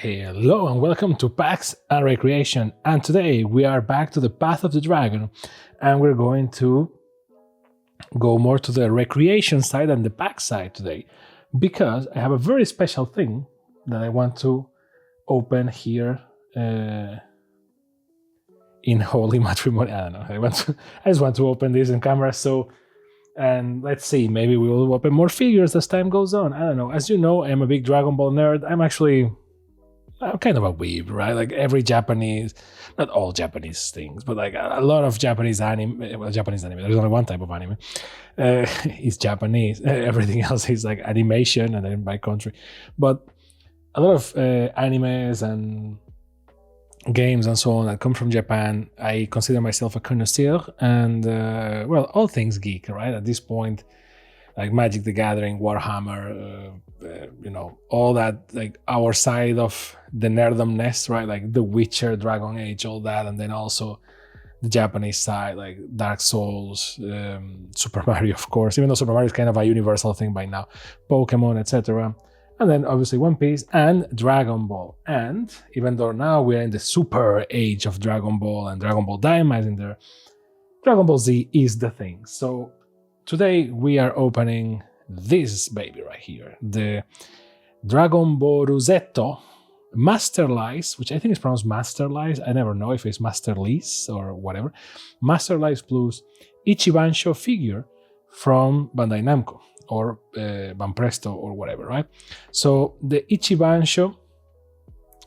Hello and welcome to PAX and Recreation, and today we are back to the Path of the Dragon, and we're going to go more to the recreation side than the PAX side today, because I have a very special thing that I want to open here in Holy Matrimony. I don't know, I just want to open this in camera, and let's see, maybe we will open more figures as time goes on. I don't know. As you know, I'm a big Dragon Ball nerd. I'm kind of a weeb, right? Like every Japanese, not all Japanese things, but like a lot of Japanese anime, there's only one type of anime, is Japanese. Everything else is like animation and then by country. But a lot of animes and games and so on that come from Japan, I consider myself a connoisseur and, all things geek, right? At this point, like Magic the Gathering, Warhammer, all that, like our side of the nerdomness, right? Like The Witcher, Dragon Age, all that. And then also the Japanese side, like Dark Souls, Super Mario, of course, even though Super Mario is kind of a universal thing by now, Pokemon, etc. And then obviously One Piece and Dragon Ball. And even though now we're in the super age of Dragon Ball and Dragon Ball Daima is in there, Dragon Ball Z is the thing. So today we are opening this baby right here, the Dragon Ball Rosetto Master Lice, which I think is pronounced Master Lice. I never know if it's Master Lice or whatever. Master Lice Plus Ichibansho figure from Bandai Namco or Banpresto or whatever, right? So the Ichibansho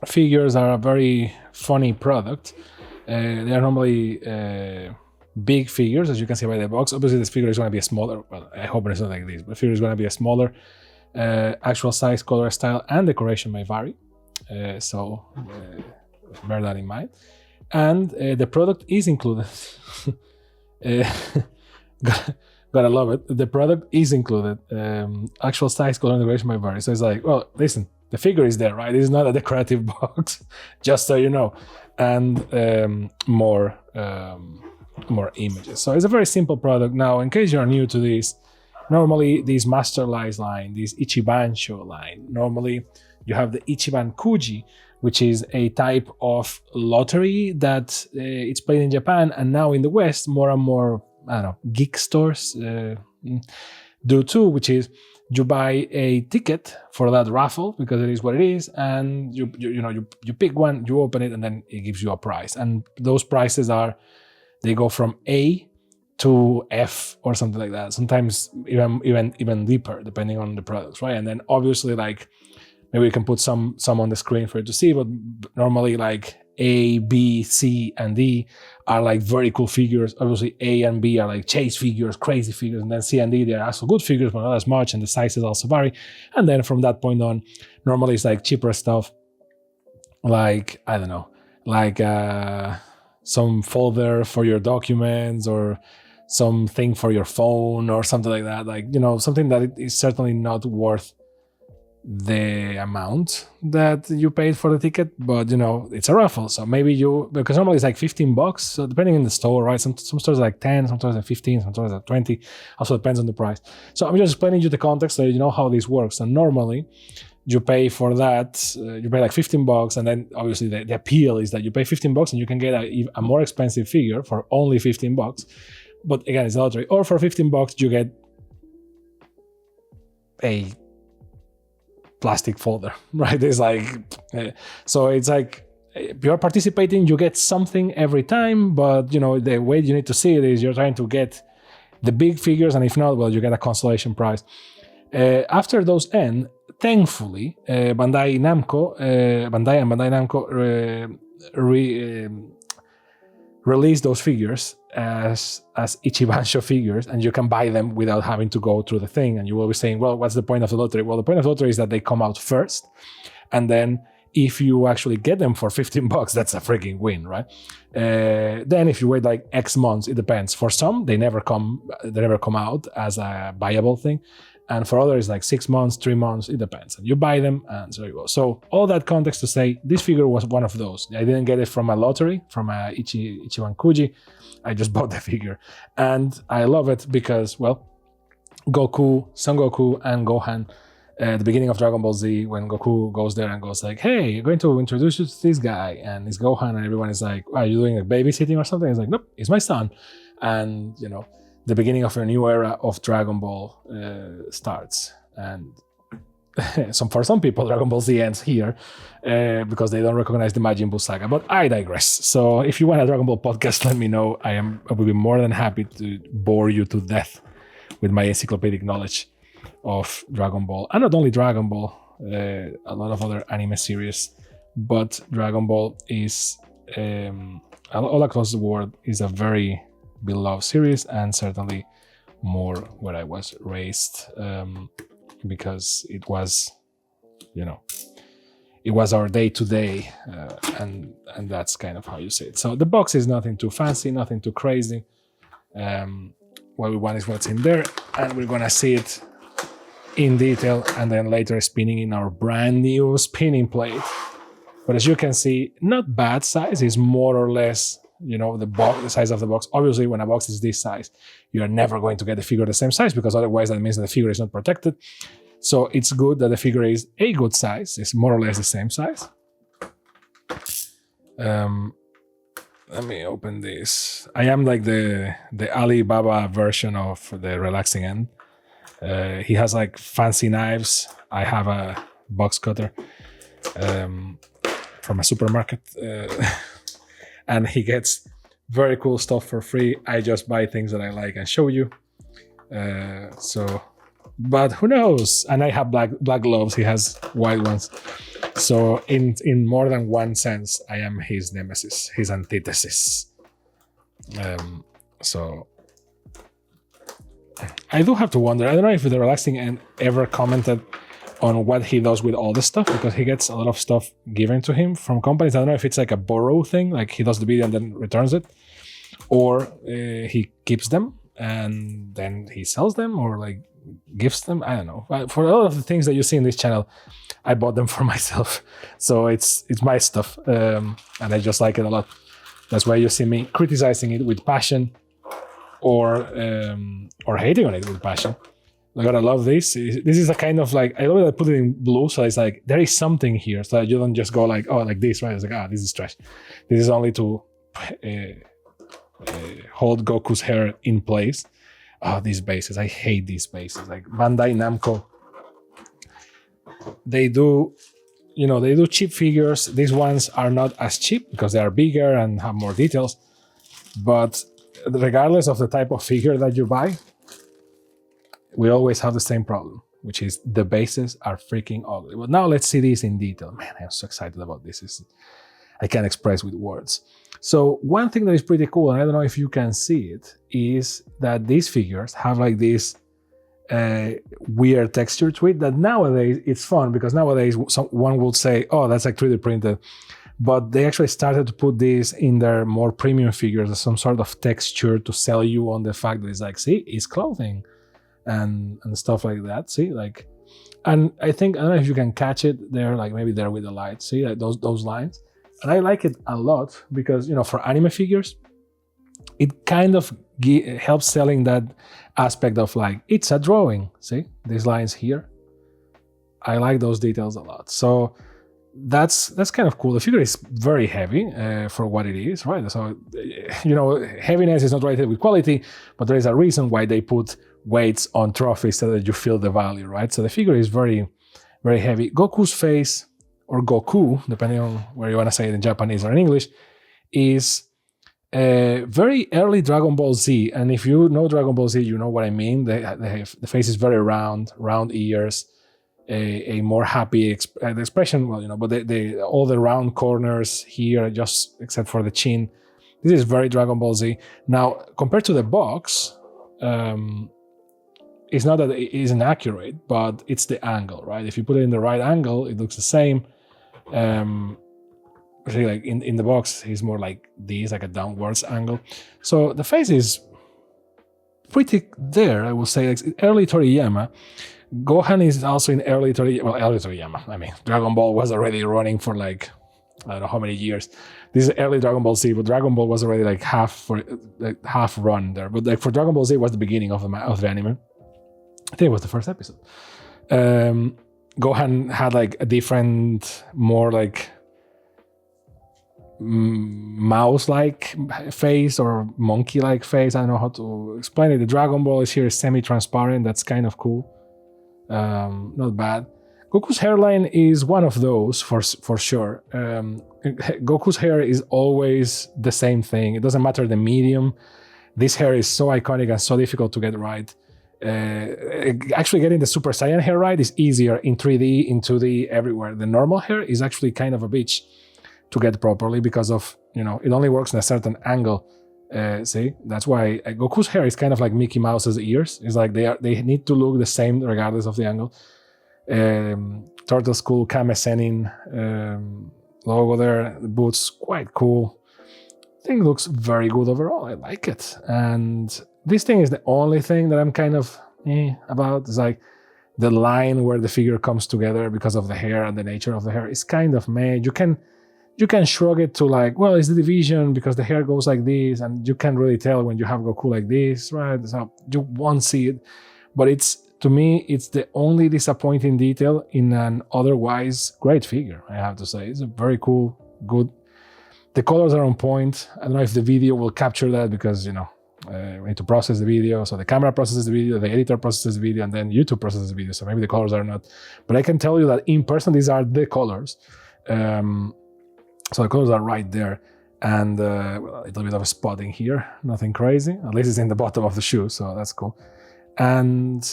figures are a very funny product. They are normally big figures, as you can see by the box. Obviously, this figure is going to be a smaller, well, I hope it's not like this, but the figure is going to be a smaller. Actual size, color, style, and decoration may vary. So bear that in mind. And the product is included. Gotta love it. The product is included. Actual size, color, and decoration may vary. So it's like, well, listen, the figure is there, right? It's not a decorative box, just so you know. And more images. So it's a very simple product. Now, in case you're new to this, normally this Master Lice line, this Ichibansho line, normally you have the Ichiban Kuji, which is a type of lottery that it's played in Japan, and now in the West, more and more, I don't know, geek stores do too, which is you buy a ticket for that raffle because it is what it is, and you pick one, you open it, and then it gives you a prize. And those prizes they go from A to F or something like that. Sometimes even deeper, depending on the products, right? And then obviously, like, maybe we can put some on the screen for you to see, but normally like A, B, C, and D are like very cool figures. Obviously A and B are like chase figures, crazy figures, and then C and D, they are also good figures, but not as much, and the sizes also vary. And then from that point on, normally it's like cheaper stuff, like, I don't know, like some folder for your documents or something for your phone or something like that. Like, something that is certainly not worth the amount that you paid for the ticket, but it's a raffle, so maybe because normally it's like $15, so depending on the store, right? Some stores are like 10, some stores are 15, some stores are 20, also depends on the price. So I'm just explaining you the context so you know how this works. And normally you pay for that, you pay like $15, and then obviously the appeal is that you pay $15 and you can get a more expensive figure for only $15, but again, it's a lottery. Or for $15 you get a plastic folder, right? It's like, so it's like, if you're participating, you get something every time, but the way you need to see it is you're trying to get the big figures, and if not, well, you get a consolation prize. After those end, thankfully, Bandai and Bandai Namco release those figures as Ichibansho figures, and you can buy them without having to go through the thing. And you will be saying, well, what's the point of the lottery? Well, the point of the lottery is that they come out first, and then if you actually get them for $15, that's a freaking win, right? Then if you wait like X months, it depends. For some, they never come out as a buyable thing. And for others, like 6 months, 3 months, it depends. And you buy them, and so you go. So all that context to say, this figure was one of those. I didn't get it from a lottery, from a Ichiban Kuji. I just bought the figure. And I love it because, well, Goku, Son Goku, and Gohan At the beginning of Dragon Ball Z, when Goku goes there and goes like, "Hey, I'm going to introduce you to this guy," and it's Gohan, and everyone is like, "Are you doing like babysitting or something?" He's like, "Nope, he's my son," and the beginning of a new era of Dragon Ball starts. And for some people, Dragon Ball Z ends here because they don't recognize the Majin Buu saga. But I digress. So if you want a Dragon Ball podcast, let me know. I will be more than happy to bore you to death with my encyclopedic knowledge of Dragon Ball, and not only Dragon Ball, a lot of other anime series, but Dragon Ball is all across the world is a very beloved series, and certainly more where I was raised, because it was our day-to-day, and that's kind of how you say it. So the box is nothing too fancy, nothing too crazy. What we want is what's in there, and we're gonna see it in detail, and then later spinning in our brand new spinning plate. But as you can see, not bad size. Is more or less, the size of the box. Obviously, when a box is this size, you are never going to get the figure the same size, because otherwise that means that the figure is not protected. So it's good that the figure is a good size. It's more or less the same size. Let me open this. I am like the Alibaba version of the relaxing end. He has like fancy knives. I have a box cutter from a supermarket, and he gets very cool stuff for free. I just buy things that I like and show you. But who knows? And I have black gloves. He has white ones. So in more than one sense, I am his nemesis, his antithesis. So I do have to wonder. I don't know if the relaxing end ever commented on what he does with all this stuff, because he gets a lot of stuff given to him from companies. I don't know if it's like a borrow thing, like he does the video and then returns it, or he keeps them and then he sells them, or like gives them. I don't know. For a lot of the things that you see in this channel, I bought them for myself, so it's my stuff, and I just like it a lot. That's why you see me criticizing it with passion, or hating on it with passion. Like, I love this. This is a kind of like, I love that I put it in blue, so it's like there is something here, so that you don't just go like, oh, like this, right? It's like, this is trash. This is only to hold Goku's hair in place. Oh, these bases, I hate these bases. Like Bandai Namco, they do cheap figures. These ones are not as cheap because they are bigger and have more details. But regardless of the type of figure that you buy, we always have the same problem, which is the bases are freaking ugly. But now let's see this in detail. Man, I'm so excited about this. I can't express with words. So one thing that is pretty cool, and I don't know if you can see it, is that these figures have like this weird texture to it that nowadays it's fun, because nowadays one would say, oh, that's like 3D printed. But they actually started to put this in their more premium figures as some sort of texture to sell you on the fact that it's like, see, it's clothing and stuff like that. See, like, and I think, I don't know if you can catch it there, like maybe there with the light. See, like those lines. And I like it a lot because, for anime figures, it kind of helps selling that aspect of like, it's a drawing. See, these lines here. I like those details a lot. So that's kind of cool. The figure is very heavy for what it is, right? So, heaviness is not related with quality, but there is a reason why they put weights on trophies so that you feel the value, right? So the figure is very, very heavy. Goku's face, or Goku, depending on where you want to say it in Japanese or in English, is very early Dragon Ball Z. And if you know Dragon Ball Z, you know what I mean. The face is very round ears, a more happy expression. Well, but all the round corners here, just except for the chin. This is very Dragon Ball Z. Now, compared to the box, it's not that it isn't accurate, but it's the angle, right? If you put it in the right angle, it looks the same. Like in the box, he's more like this, like a downwards angle. So the face is pretty there, I would say. Like early Toriyama. Gohan is also in early Toriyama. I mean, Dragon Ball was already running for like, I don't know how many years. This is early Dragon Ball Z, but Dragon Ball was already like half run there. But like for Dragon Ball Z, it was the beginning of the anime. I think it was the first episode. Gohan had like a different, more like mouse-like face or monkey-like face. I don't know how to explain it. The Dragon Ball is here semi-transparent. That's kind of cool. Not bad. Goku's hairline is one of those for sure. Goku's hair is always the same thing. It doesn't matter the medium. This hair is so iconic and so difficult to get right. Actually getting the Super Saiyan hair right is easier in 3D, in 2D, everywhere. The normal hair is actually kind of a bitch to get properly because of, it only works in a certain angle. See, that's why Goku's hair is kind of like Mickey Mouse's ears. It's like they need to look the same regardless of the angle. Turtle School Kame Sennin logo there, the boots, quite cool. Thing looks very good overall. I like it. And this thing is the only thing that I'm kind of about. It's like the line where the figure comes together because of the hair and the nature of the hair is kind of meh. You can shrug it to like, well, it's the division because the hair goes like this, and you can't really tell when you have Goku like this, right? So you won't see it. But to me, it's the only disappointing detail in an otherwise great figure, I have to say. It's a very cool, good. The colors are on point. I don't know if the video will capture that because, we need to process the video. So the camera processes the video, the editor processes the video, and then YouTube processes the video. So maybe the colors are not. But I can tell you that in person, these are the colors. So the colors are right there. And a little bit of a spotting here. Nothing crazy. At least it's in the bottom of the shoe. So that's cool. And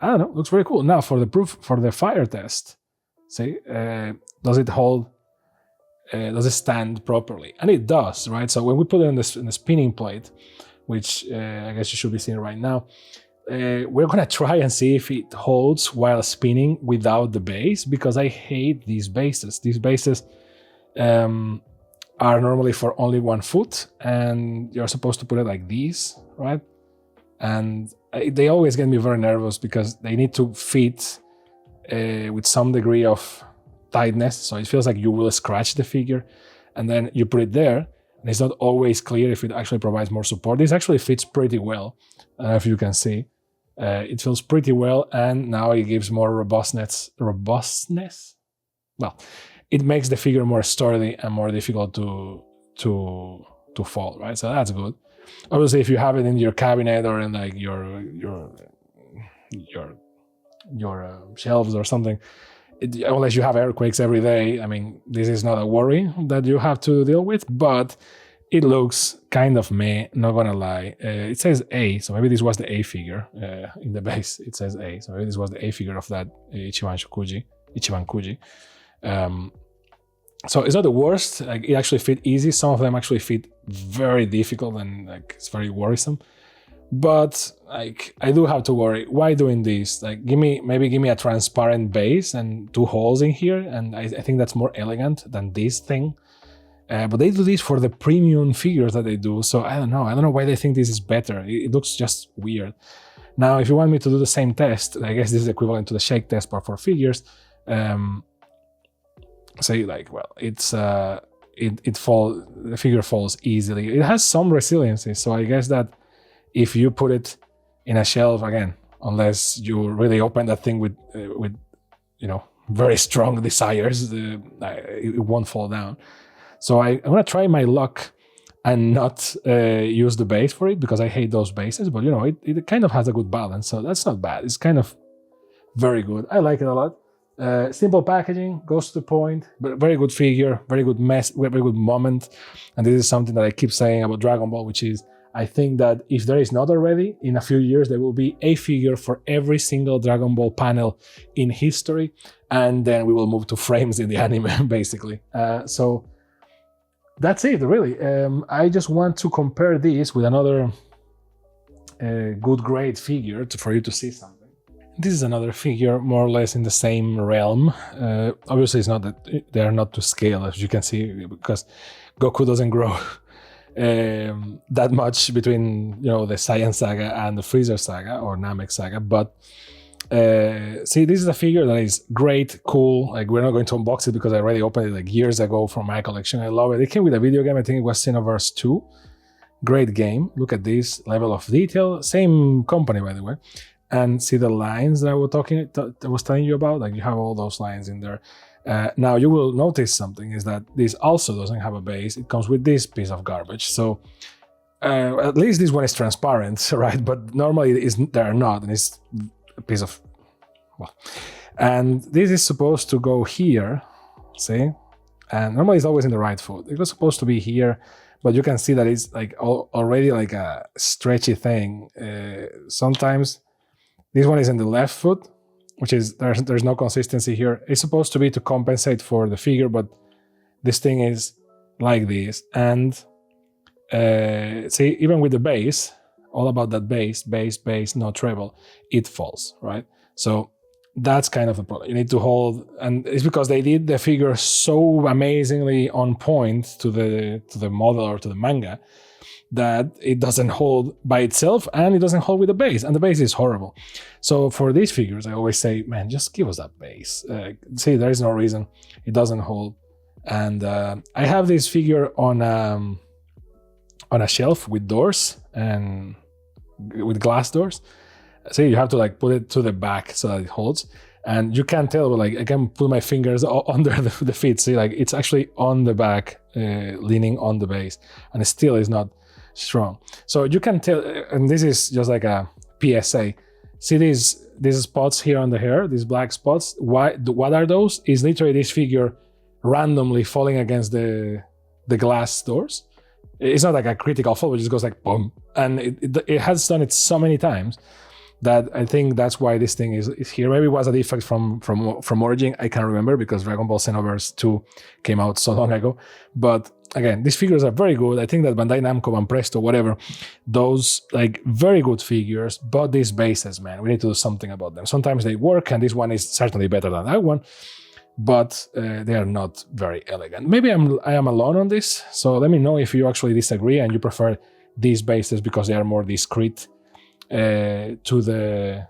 I don't know, looks very cool. Now for the proof, for the fire test, see, does it hold, does it stand properly? And it does, right? So when we put it in the spinning plate, which I guess you should be seeing right now, we're gonna try and see if it holds while spinning without the base, because I hate these bases. These bases are normally for only 1 foot, and you're supposed to put it like these, right? And they always get me very nervous because they need to fit with some degree of tightness, so it feels like you will scratch the figure, and then you put it there, and it's not always clear if it actually provides more support. This actually fits pretty well. I don't know if you can see. It feels pretty well, and now it gives more robustness. Well, it makes the figure more sturdy and more difficult to fall, right? So that's good. Obviously, if you have it in your cabinet or in like your shelves or something, unless you have earthquakes every day, I mean, this is not a worry that you have to deal with, but it looks kind of meh, not gonna lie. It says A, so maybe this was the A figure in the base. It says A, so maybe this was the A figure of that Ichiban Kuji. So it's not the worst. Like, it actually fit easy. Some of them actually fit very difficult, and like it's very worrisome. But like, I do have to worry. Why doing this? Like, give me a transparent base and 2 holes in here, and I think that's more elegant than this thing. But they do this for the premium figures that they do. So I don't know why they think this is better. It looks just weird. Now, if you want me to do the same test, I guess this is equivalent to the shake test, but for figures. Say like, well, the figure falls easily. It has some resiliency, so I guess that if you put it in a shelf, again, unless you really open that thing with very strong desires, it won't fall down. So I'm gonna try my luck and not use the base for it, because I hate those bases, but it kind of has a good balance, so that's not bad. It's kind of very good. I like it a lot. Simple packaging, goes to the point, but very good figure, very good very good moment. And this is something that I keep saying about Dragon Ball, which is, I think that if there is not already, in a few years there will be a figure for every single Dragon Ball panel in history, and then we will move to frames in the anime, basically. So that's it, really. I just want to compare this with another good grade figure for you to see something. This is another figure more or less in the same realm. Obviously, it's not that they are not to scale, as you can see, because Goku doesn't grow that much between the Saiyan saga and the Freezer saga or Namek saga. But see, this is a figure that is great, cool. Like, we're not going to unbox it because I already opened it like years ago from my collection. I love it. It came with a video game. I think it was Xenoverse 2. Great game. Look at this level of detail. Same company, by the way. and see the lines that I was telling you about. Like you have all those lines in there. Now you will notice something is that this also doesn't have a base. It comes with this piece of garbage. So at least this one is transparent, right? But normally they're not, and it's a piece of, well. And this is supposed to go here, see? And normally it's always in the right foot. It was supposed to be here, but you can see that it's like already like a stretchy thing. Sometimes this one is in the left foot, which is, there's no consistency here. It's supposed to be to compensate for the figure, but this thing is like this. And see, even with the bass, all about that bass, no treble, it falls, right? So that's kind of the problem. You need to hold, and it's because they did the figure so amazingly on point to the model or to the manga that it doesn't hold by itself, and it doesn't hold with the base, and the base is horrible. So for these figures, I always say, man, just give us that base. See, there is no reason it doesn't hold. And I have this figure on a shelf with doors and with glass doors. See, you have to like put it to the back so that it holds, and you can't tell, but like I can put my fingers under the feet. See, like it's actually on the back, leaning on the base, and it still is not strong. So you can tell, and this is just like a PSA. See these spots here on the hair, these black spots. What are those? Is literally this figure randomly falling against the glass doors. It's not like a critical fall, it just goes like boom, and it has done it so many times that I think that's why this thing is here. Maybe it was a defect from Origin. I can't remember because Dragon Ball Xenoverse 2 came out so long ago. But again, these figures are very good. I think that Bandai Namco and Presto, whatever, those like very good figures, but these bases, man, we need to do something about them. Sometimes they work, and this one is certainly better than that one, but they are not very elegant. Maybe I am alone on this, so let me know if you actually disagree and you prefer these bases because they are more discreet to the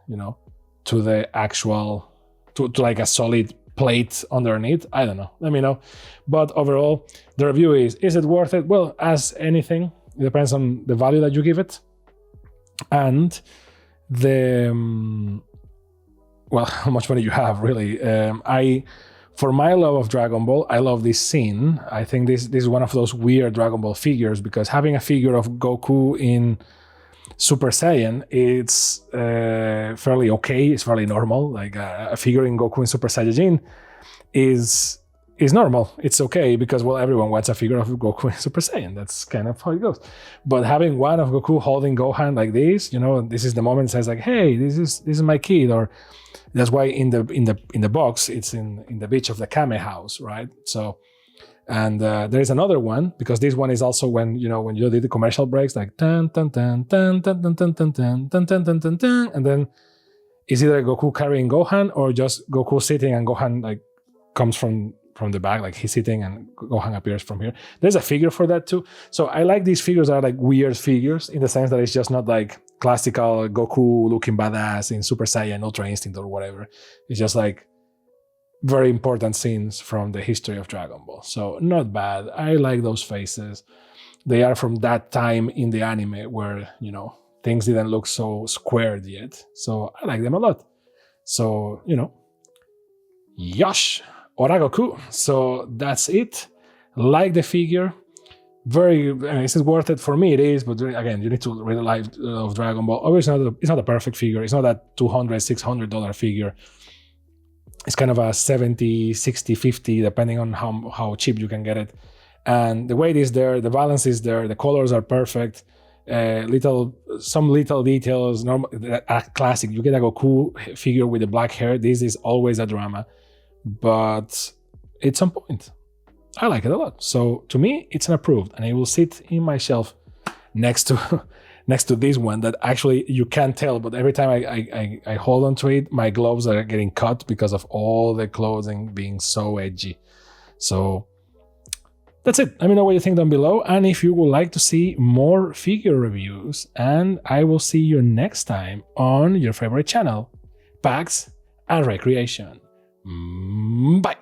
actual to like a solid plate underneath. I don't know, let me know. But overall, the review is it worth it? Well, as anything, it depends on the value that you give it and the well, how much money you have, really. For my love of Dragon Ball, I love this scene. I think this is one of those weird Dragon Ball figures, because having a figure of Goku in Super Saiyan, it's fairly okay. It's fairly normal. Like a figure in Goku in Super Saiyajin is normal. It's okay because, well, everyone wants a figure of Goku in Super Saiyan. That's kind of how it goes. But having one of Goku holding Gohan like this, this is the moment it says like, hey, this is my kid. Or that's why in the box it's in the beach of the Kame house, right? So. And there is another one, because this one is also when you did the commercial breaks, like tan tan tan tan tan tan tan tan tan tan tan tan tan tan, and then it's either Goku carrying Gohan or just Goku sitting and Gohan like comes from the back, like he's sitting and Gohan appears from here. There's a figure for that too. So I like these figures that are like weird figures in the sense that it's just not like classical Goku looking badass in Super Saiyan Ultra Instinct or whatever. It's just like very important scenes from the history of Dragon Ball. So not bad. I like those faces. They are from that time in the anime where, things didn't look so squared yet. So I like them a lot. So, Yosh, Oragoku. So that's it. Like the figure. Is it worth it? For me it is, but again, you need to read the life of Dragon Ball. Obviously it's not a perfect figure. It's not that $200, $600 figure. It's kind of a 70, 60, 50, depending on how cheap you can get it. And the weight is there, the balance is there, the colors are perfect. Some little details, a classic. You get a Goku figure with the black hair. This is always a drama, but it's on point. I like it a lot. So to me, it's an approved, and it will sit in my shelf next to this one that actually you can't tell, but every time I hold onto it, my gloves are getting cut because of all the clothing being so edgy. So that's it. Let me know what you think down below, and if you would like to see more figure reviews, and I will see you next time on your favorite channel, Packs and Recreation. Bye!